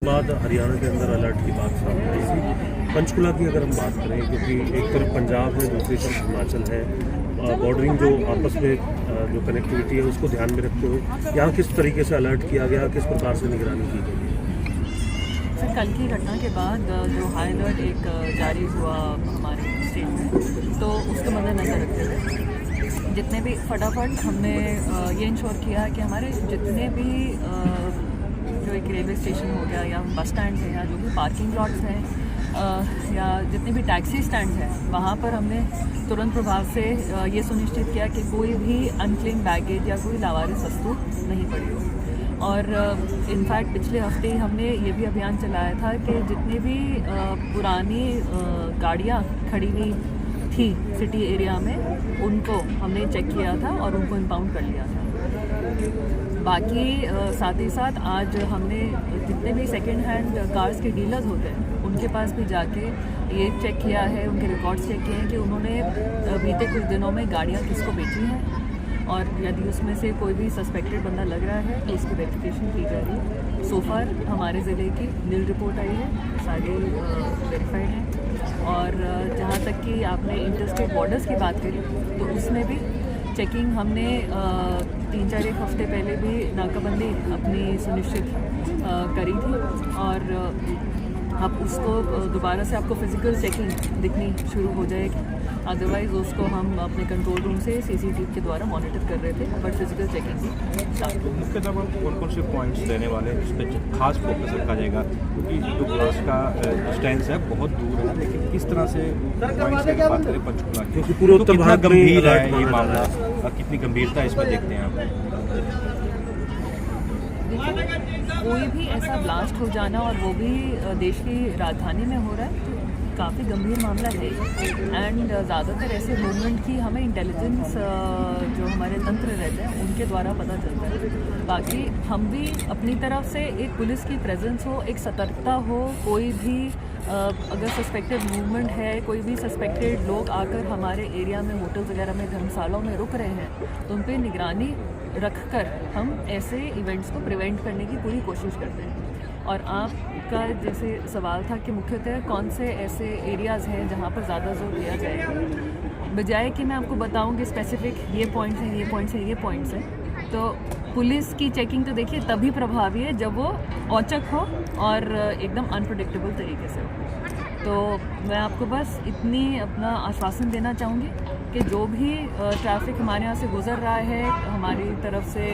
बाद हरियाणा के अंदर अलर्ट की बात सामने आई थी। पंचकुला की अगर हम बात करें, क्योंकि एक तरफ पंजाब है, दूसरी तरफ हिमाचल है, बॉर्डरिंग जो आपस में जो कनेक्टिविटी है उसको ध्यान में रखते हुए यहाँ किस तरीके से अलर्ट किया गया, किस प्रकार से निगरानी की गई? सर, कल की घटना के बाद जो हाई अलर्ट एक जारी हुआ हमारे स्टेट में, तो उसको मद्देनजर रखते हुए जितने भी फटाफट हमने ये इंश्योर किया कि हमारे जितने भी जो एक रेलवे स्टेशन हो गया या बस स्टैंड है या जो भी पार्किंग लॉट्स हैं या जितने भी टैक्सी स्टैंड हैं, वहाँ पर हमने तुरंत प्रभाव से ये सुनिश्चित किया कि कोई भी अनक्लेम बैगेज या कोई लावारिस वस्तु नहीं पड़ी हो। और इनफैक्ट पिछले हफ्ते ही हमने ये भी अभियान चलाया था कि जितनी भी पुरानी गाड़ियाँ खड़ी हुई थी सिटी एरिया में, उनको हमने चेक किया था और उनको इम्पाउंड कर लिया था। बाकी साथ ही साथ आज हमने जितने भी सेकेंड हैंड कार्स के डीलर्स होते हैं उनके पास भी जाके ये चेक किया है, उनके रिकॉर्ड्स चेक किए हैं कि उन्होंने बीते कुछ दिनों में गाड़ियाँ किसको बेची हैं, और यदि उसमें से कोई भी सस्पेक्टेड बंदा लग रहा है तो उसकी वेरिफिकेशन की जा रही है। सो फार हमारे ज़िले की नील रिपोर्ट आई है, सारे वेरीफाइड हैं। और जहाँ तक कि आपने इंटरस्टेट बॉर्डर्स की बात करी, तो उसमें भी चेकिंग हमने 3-4 हफ्ते पहले भी नाकाबंदी अपनी सुनिश्चित करी थी, और अब उसको दोबारा से आपको फिज़िकल चेकिंग दिखनी शुरू हो जाएगी। अदरवाइज़ उसको हम अपने कंट्रोल रूम से सीसीटीवी के द्वारा मॉनिटर कर रहे थे, बट फिजिकल चेकिंग भी। मुख्यतः कौन कौन से पॉइंट्स रहने वाले हैं जिस पर खास फोकस रखा जाएगा, क्योंकि जो क्लास का डिस्टेंस है बहुत दूर है, लेकिन किस तरह से पॉइंट्स की बात करें पंचकुला की, क्योंकि पूरे उत्तर भारत में गंभीर है अलर्ट ये माना मामला, जा रहा और कितनी गंभीरता इसमें देखते हैं आप? कोई भी ऐसा ब्लास्ट हो जाना, और वो भी देश की राजधानी में हो रहा है, तो काफ़ी गंभीर मामला है। एंड ज़्यादातर ऐसे मूवमेंट की हमें इंटेलिजेंस जो हमारे तंत्र रहते हैं उनके द्वारा पता चलता है। बाकी हम भी अपनी तरफ से एक पुलिस की प्रेजेंस हो, एक सतर्कता हो, कोई भी अगर सस्पेक्टेड मूवमेंट है, कोई भी सस्पेक्टेड लोग आकर हमारे एरिया में होटल्स वगैरह में धर्मशालाओं में रुक रहे हैं, तो उन पर निगरानी रखकर हम ऐसे इवेंट्स को प्रिवेंट करने की पूरी कोशिश करते हैं। और आपका जैसे सवाल था कि मुख्यतः कौन से ऐसे एरियाज़ हैं जहाँ पर ज़्यादा जोर दिया जाएगा, बजाय कि मैं आपको बताऊँ कि स्पेसिफिक ये पॉइंट्स हैं, ये पॉइंट्स हैं, ये पॉइंट्स हैं, तो पुलिस की चेकिंग तो देखिए तभी प्रभावी है जब वो औचक हो और एकदम अनप्रेडिक्टेबल तरीके से हो। तो मैं आपको बस इतनी अपना आश्वासन देना चाहूँगी कि जो भी ट्रैफिक हमारे यहाँ से गुज़र रहा है हमारी तरफ से,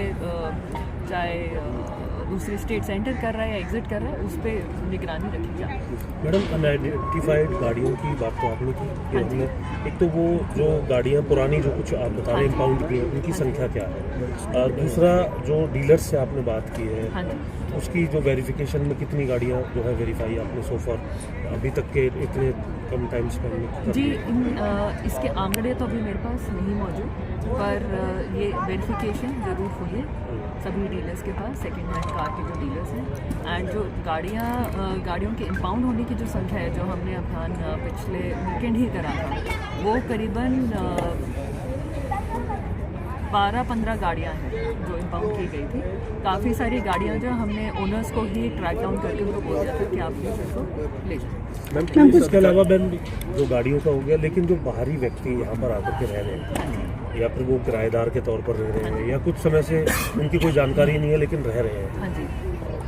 चाहे दूसरे स्टेट से एंटर कर रहा है या एग्जिट कर रहा है, उस पर निगरानी रखी जाए। मैडम, अनआइडेंटिफाइड गाड़ियों की बात तो आपने की कि हमने एक तो वो जो गाड़ियाँ पुरानी जो कुछ आप बता रहे हैं इम्पाउंड की है, उनकी संख्या क्या है? दूसरा जो डीलर्स से आपने बात की है, उसकी जो वेरिफिकेशन में कितनी गाड़ियाँ जो है वेरीफाई आपने सो फार अभी तक के इतने कम टाइम स्पेंड में? जी, इसके आंकड़े तो अभी मेरे पास नहीं मौजूद, पर ये वेरिफिकेशन ज़रूर हुई सभी डीलर्स के पास, सेकेंड हैंड कार के जो डीलर्स हैं। एंड जो गाड़ियों के इम्पाउंड होने की जो संख्या है, जो हमने अभियान पिछले वीकेंड ही करा था, वो करीबन 12-15 गाड़ियाँ हैं जो इम्पाउंड की गई थी। काफ़ी सारी गाड़ियाँ जो हमने ओनर्स को ही ट्रैक डाउन करके उनको बोल दिया था कि आप प्लीज़ इसको ले जाए। मैम, इसके अलावा मैम जो गाड़ियों का हो गया, लेकिन जो बाहरी व्यक्ति यहाँ पर आकर के रह रहे हैं या फिर वो किराएदार के तौर पर रह रहे हैं या कुछ समय से उनकी कोई जानकारी नहीं है लेकिन रह रहे हैं,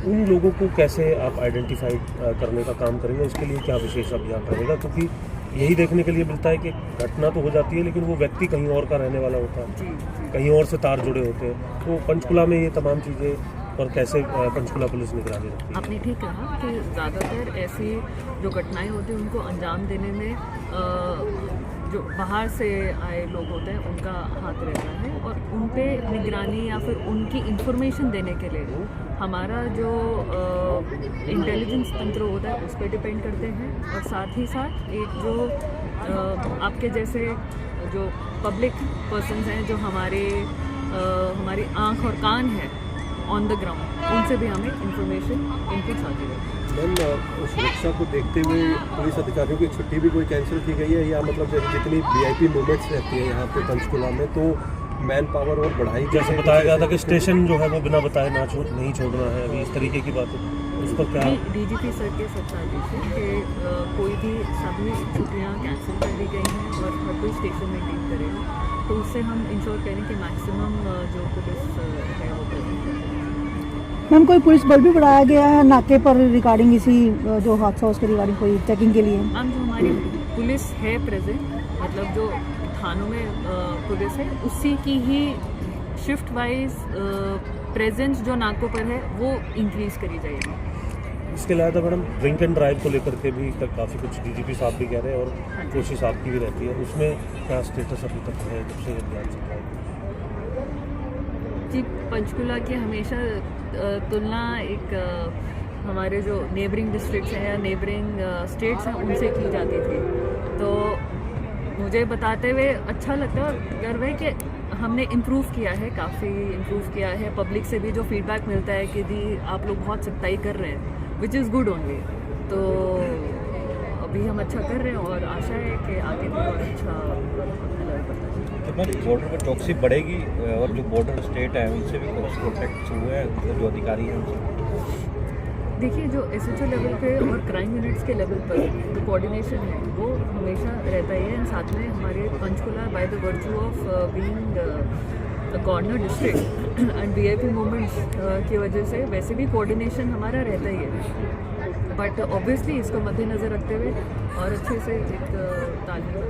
उन लोगों को कैसे आप आइडेंटिफाई करने का काम करेंगे? उसके लिए क्या विशेष अभियान रहेगा? क्योंकि यही देखने के लिए मिलता है कि घटना तो हो जाती है लेकिन वो व्यक्ति कहीं और का रहने वाला होता है, कहीं और से तार जुड़े होते हैं। तो पंचकुला में ये तमाम चीज़ें और कैसे पंचकुला पुलिस निगरानी रखती है? आपने ठीक कहा कि ज़्यादातर ऐसी जो घटनाएं होती हैं उनको अंजाम देने में जो बाहर से आए लोग होते हैं उनका हाथ रहता है, और उन पे निगरानी या फिर उनकी इंफॉर्मेशन देने के लिए हमारा जो इंटेलिजेंस तंत्र होता है उस पर डिपेंड करते हैं। और साथ ही साथ एक जो आपके जैसे जो पब्लिक पर्सन्स हैं, जो हमारी आँख और कान है ऑन द ग्राउंड, उनसे भी हमें इंफॉर्मेशन इनपुट्स आती है। मैम, सुरक्षा को देखते हुए पुलिस अधिकारियों की छुट्टी भी कोई कैंसिल की गई है, या मतलब जितनी वीआईपी मूवमेंट्स रहती है यहाँ पे पंचकुला में, तो मैन पावर और बढ़ाई? जैसे बताया गया था कि स्टेशन जो है वो बिना बताए नहीं छोड़ना है, अभी इस तरीके की बात है। उस पर क्या डीजीपी सर के सब आदेश है कि कोई भी सभी छुट्टियां कैंसिल कर दी गई हैं और हर कोई स्टेशन में डील करेगा, तो उससे हम इंश्योर करें कि मैक्सिमम जो पुलिस है वो करें। मैम कोई पुलिस बल भी बढ़ाया गया है नाके पर रिगार्डिंग इसी जो हादसा उसके रिगार्डिंग कोई चेकिंग के लिए? मैम जो हमारी पुलिस है प्रेजेंट, मतलब जो थानों में पुलिस है उसी की ही शिफ्ट वाइज प्रेजेंस जो नाकों पर है वो इंक्रीज करी जाएगी। इसके अलावा मैडम ड्रिंक एंड ड्राइव को लेकर के भी काफ़ी कुछ डीजीपी साहब भी कह रहे हैं और कोशिश आपकी भी रहती है, उसमें क्या स्टेटस अभी तक है जब से अभियान चल रहा है? जी, पंचकुला की हमेशा तुलना एक हमारे जो नेबरिंग डिस्ट्रिक्ट्स हैं या नेबरिंग स्टेट्स हैं उनसे की जाती थी, तो मुझे बताते हुए अच्छा लगता है और गर्व है कि हमने इम्प्रूव किया है, काफ़ी इम्प्रूव किया है। पब्लिक से भी जो फीडबैक मिलता है कि दी आप लोग बहुत सख्ताई कर रहे हैं, विच इज़ गुड ओनली। तो अभी हम अच्छा कर रहे हैं और आशा है कि आगे भी और अच्छा लेवल पर तो बॉर्डर पर चौकसी बढ़ेगी और जो बॉर्डर स्टेट है उनसे भी कॉन्टैक्ट हुए हैं जो अधिकारी हैं उनसे? देखिए, जो SHO लेवल पे और क्राइम यूनिट्स के लेवल पर जो कोऑर्डिनेशन है वो हमेशा रहता ही है। साथ में हमारे Panchkula by the virtue of being the corner district and VIP movements की वजह से वैसे भी कोऑर्डिनेशन हमारा रहता ही है, बट ऑब्वियसली इसको मद्देनज़र रखते हुए और अच्छे से एक तालमेल।